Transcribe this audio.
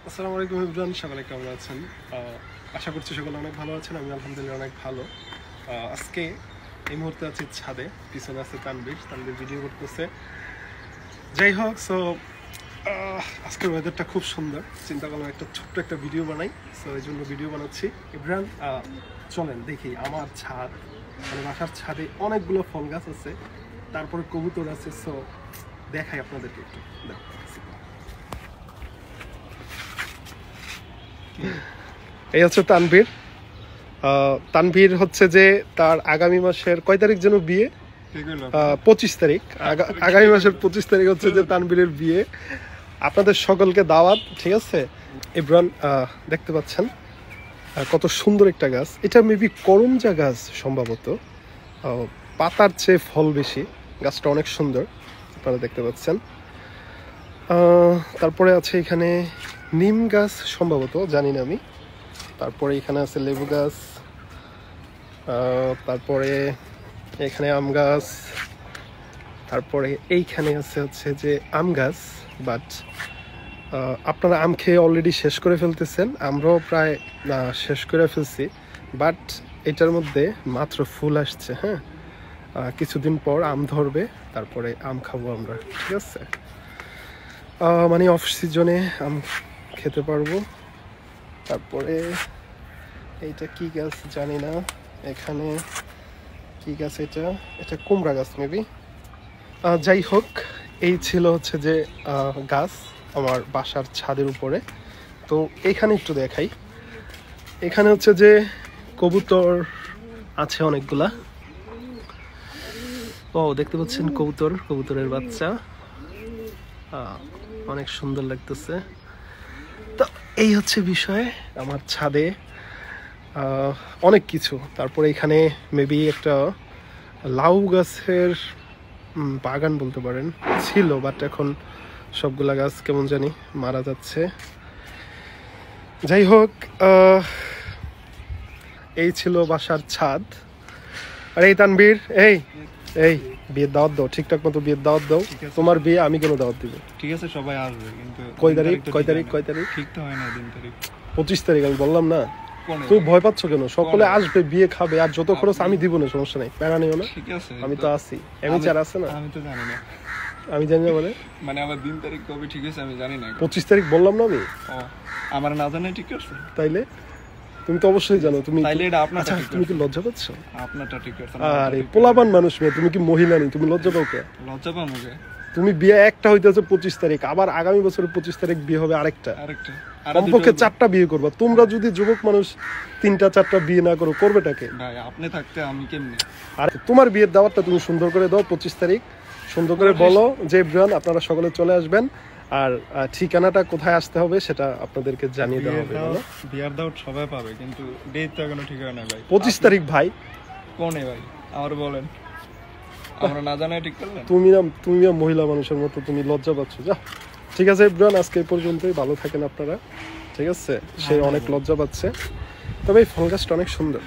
আসসালামু আলাইকুম ইব্রান, সকালে কেমন আছেন? আশা করছি সকলে অনেক ভালো আছেন। আমি আলহামদুলিল্লাহ অনেক ভালো। আজকে এই মুহূর্তে আছি ছাদে, পিছনে আছে তানবীর ভিডিও করতেছে। যাই হোক, সো আজকের ওয়েদারটা খুব সুন্দর, চিন্তা করলাম একটা ছোট্ট একটা ভিডিও বানাই। সো এই জন্য ভিডিও বানাচ্ছি। ইব্রান, চলেন দেখি আমার ছাদ, মানে বাসার ছাদে অনেকগুলো ফল গাছ আছে, তারপরে কবুতর আছে। সো দেখাই আপনাদেরকে একটু। এই হচ্ছে তানভীর। তানভীর হচ্ছে যে তার আগামী মাসের কয় তারিখ যেন বিয়ে? 25 তারিখ। আগামী মাসের 25 তারিখ হচ্ছে যে তানভীরের বিয়ে। আপনাদের সকলকে দাওয়াত, ঠিক আছে? ইব্রান, দেখতে পাচ্ছেন কত সুন্দর একটা গাছ। এটা মেবি করমজা গাছ সম্ভবত, পাতার চেয়ে ফল বেশি। গাছটা অনেক সুন্দর, আপনারা দেখতে পাচ্ছেন। তারপরে আছে এখানে নিম গাছ সম্ভবত, জানি না আমি। তারপরে এখানে আছে লেবু গাছ, তারপরে এখানে আম গাছ, তারপরে এইখানে আছে হচ্ছে যে আম গাছ। বাট আপনারা আম খেয়ে অলরেডি শেষ করে ফেলতেছেন, আমরাও প্রায় শেষ করে ফেলছি। বাট এটার মধ্যে মাত্র ফুল আসছে। হ্যাঁ, কিছুদিন পর আম ধরবে, তারপরে আম খাবো আমরা, ঠিক আছে? মানে অফ সিজনে আম খেতে পারবো। তারপরে এইটা কি গাছ জানি না, এখানে কি গাছ? এটা কুমড়া গাছ মেবি। যাই হোক, এই ছিল হচ্ছে যে গাছ আমার বাসার ছাদের উপরে। তো এখানে একটু দেখাই, এখানে হচ্ছে যে কবুতর আছে অনেকগুলা। ও, দেখতে পাচ্ছেন কবুতরের বাচ্চা, অনেক সুন্দর লাগতেছে। তো এই হচ্ছে বিষয় আমার ছাদে, অনেক কিছু। তারপরে এখানে মেবি একটা লাউ গাছের বাগান বলতে পারেন ছিল, বাট এখন সবগুলা গাছ কেমন জানি মারা যাচ্ছে। যাই হোক, এই ছিল বাসার ছাদ। আর এই তানবীর, এই বিয়ের দাওয়াত দাও, ঠিকঠাক মতো বিয়ের দাওয়াত দাও। তোমার বিয়ে আমি কেন দাওয়াত দিব? ঠিক আছে, সবাই আসবে, কিন্তু কয় তারিখ ঠিক তো হয় না। দিন তারিখ 25 তারিখ। আমি বললাম না, তুমি ভয় পাচ্ছ কেন? সকলে আসবে, বিয়ে খাবে, আর যত খরচ আমি দিব না, সমস্যা নাই, প্যারা নিও না। ঠিক আছে, আমি তো আছি। এমিচার আছে না? আমি তো জানি না। আমি জানি না মানে আমার দিন তারিখ কবে ঠিক আছে আমি জানি না। 25 তারিখ বললাম না আমি? আমার না জানা ঠিক আছে। তাইলে তুমি তো অবশ্যই জানো। তুমি তাইলে এটা আপনারটা ঠিক। তুমি কি লজ্জা পাচ্ছ? আপনারটা ঠিক আছে। আরে পোলাপান মানুষ মেয়ে, তুমি কি মহিলা নেই? তুমি লজ্জা পাও কে? লজ্জা পাও মুখে? তুমি বিয়ে একটা হইতেছে 25 তারিখ, আবার আগামী বছরের 25 তারিখ বিয়ে হবে আরেকটা। কমপক্ষে 4টা বিয়ে করবা। তোমরা যদি যুবক মানুষ 3টা-4টা বিয়ে না করো, করবেটাকে? ভাই, আপনি থাকতে আমি কেমনে? আর তোমার বিয়ের দাওয়াতটা তুমি সুন্দর করে দাও 25 তারিখ। সুন্দর করে বলো যে ইব্রান, আপনারা সকলে চলে আসবেন, আর ঠিকানাটা কোথায় আসতে হবে সেটা আপনাদেরকে জানিয়ে দেওয়া হবে। বিয়ার দাওয়াত সবাই পাবে, কিন্তু ডেট তো এখনো ঠিক হয় না ভাই। 25 তারিখ ভাই। কোনে ভাই আমার বলেন, আমরা না জানাই ঠিক করলেন? তুমি মহিলা মানুষের মতো তুমি লজ্জা পাচ্ছ। যা, ঠিক আছে ইব্রান, আজকে এই পর্যন্তই। ভালো থাকেন আপনারা, ঠিক আছে? সে অনেক লজ্জা পাচ্ছে। তবে এই ফল গাছটা অনেক সুন্দর।